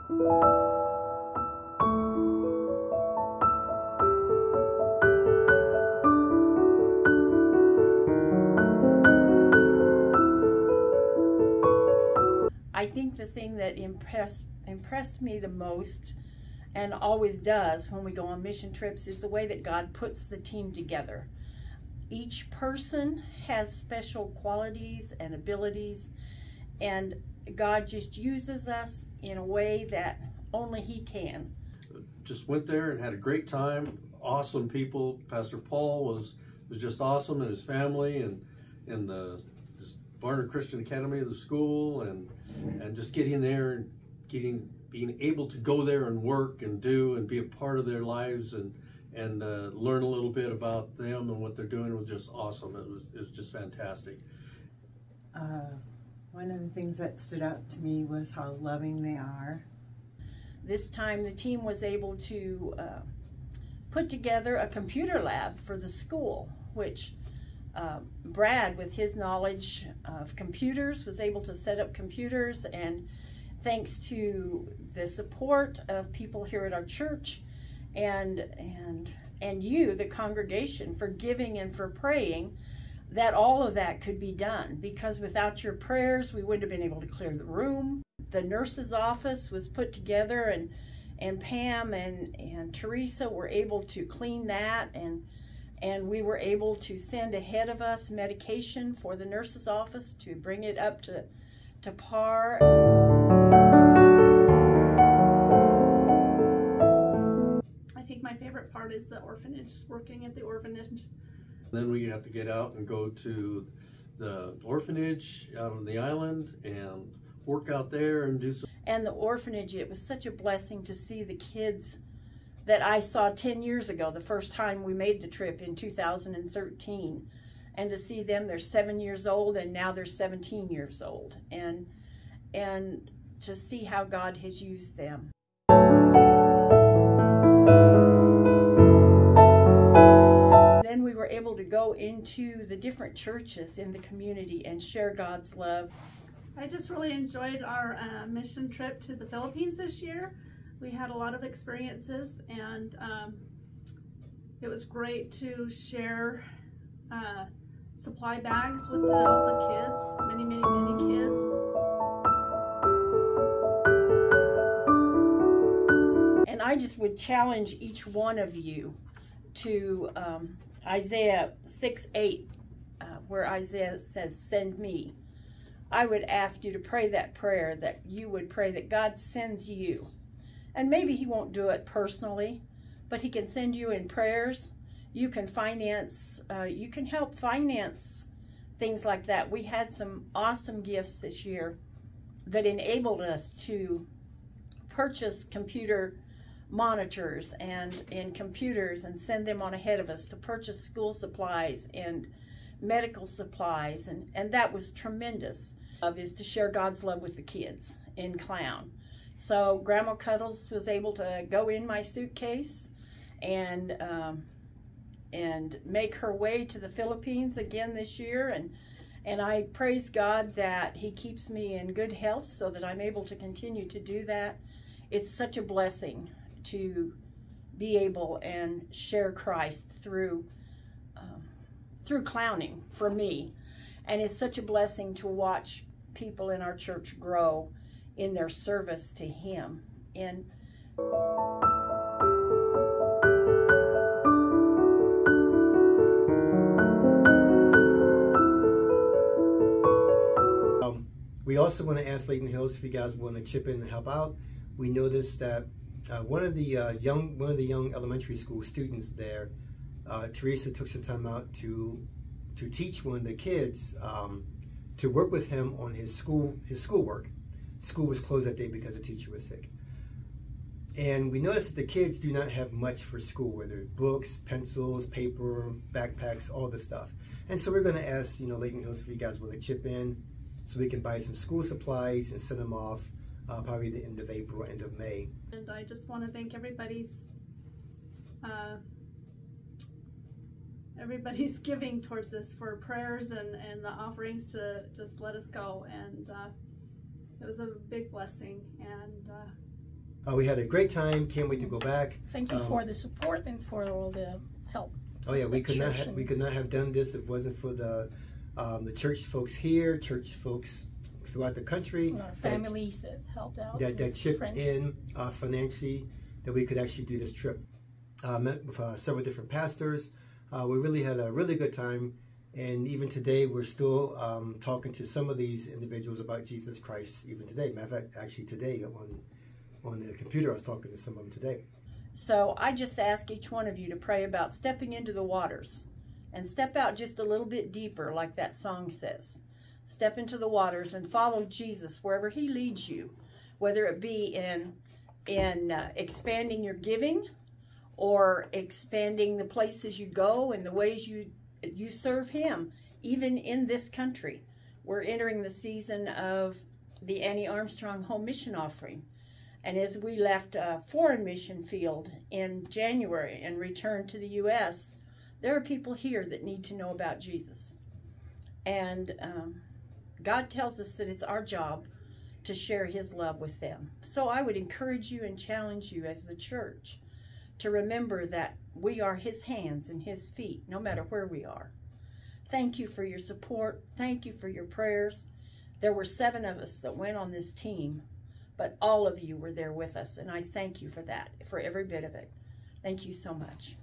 I think the thing that impressed me the most, and always does when we go on mission trips, is the way that God puts the team together. Each person has special qualities and abilities, and God just uses us in a way that only He can. Just went there and had a great time. Awesome people. Pastor Paul was just awesome, and his family, and the Barnard Christian Academy of the school, and just getting there and being able to go there and work and do and be a part of their lives and learn a little bit about them and what they're doing was just awesome. It was just fantastic. One of the things that stood out to me was how loving they are. This time the team was able to put together a computer lab for the school, which Brad, with his knowledge of computers, was able to set up computers, and thanks to the support of people here at our church and you, the congregation, for giving and for praying, that all of that could be done, because without your prayers we wouldn't have been able to clear the room. The nurse's office was put together, and Pam and Teresa were able to clean that, and we were able to send ahead of us medication for the nurse's office to bring it up to par. I think my favorite part is the orphanage, working at the orphanage. Then we have to get out and go to the orphanage out on the island and work out there and do some. And the orphanage, it was such a blessing to see the kids that I saw 10 years ago, the first time we made the trip in 2013. And to see them, they're 7 years old, and now they're 17 years old. And to see how God has used them. Then we were able to go into the different churches in the community and share God's love. I just really enjoyed our mission trip to the Philippines this year. We had a lot of experiences, and it was great to share supply bags with all the kids, many kids. And I just would challenge each one of you to Isaiah 6:8, where Isaiah says, "Send me." I would ask you to pray that prayer, that you would pray that God sends you. And maybe He won't do it personally, but He can send you in prayers. You can finance, you can help finance things like that. We had some awesome gifts this year that enabled us to purchase computer monitors and computers and send them on ahead of us, to purchase school supplies and medical supplies, and that was tremendous. Is to share God's love with the kids in Clown. So Grandma Cuddles was able to go in my suitcase and make her way to the Philippines again this year, and I praise God that He keeps me in good health so that I'm able to continue to do that. It's such a blessing to be able and share Christ through clowning for me, and it's such a blessing to watch people in our church grow in their service to Him. And we also want to ask Layton Hills if you guys want to chip in and help out. We noticed that one of the young elementary school students there, Teresa, took some time out to teach one of the kids, to work with him on his schoolwork. School was closed that day because the teacher was sick. And we noticed that the kids do not have much for school, whether books, pencils, paper, backpacks, all this stuff. And so we're going to ask, Layton Hills if you guys want to chip in so we can buy some school supplies and send them off probably the end of April, end of May. And I just want to thank everybody's giving towards this, for prayers and the offerings to just let us go, and it was a big blessing, and We had a great time. Can't wait to go back. Thank you for the support and for all the help. Oh yeah, we could not have done this if it wasn't for the church folks here, church folks throughout the country, and our families that helped out, that chipped friends. in financially, that we could actually do this trip. Met with several different pastors. We really had a really good time, and even today we're still talking to some of these individuals about Jesus Christ. Even today, matter of fact, actually today on the computer, I was talking to some of them today. So I just ask each one of you to pray about stepping into the waters and step out just a little bit deeper, like that song says. Step into the waters and follow Jesus wherever he leads you, whether it be in expanding your giving or expanding the places you go and the ways you serve him, even in this country. We're entering the season of the Annie Armstrong Home Mission Offering. And as we left a foreign mission field in January and returned to the U.S., there are people here that need to know about Jesus. And God tells us that it's our job to share his love with them. So I would encourage you and challenge you as the church to remember that we are his hands and his feet, no matter where we are. Thank you for your support. Thank you for your prayers. There were 7 of us that went on this team, but all of you were there with us, and I thank you for that, for every bit of it. Thank you so much.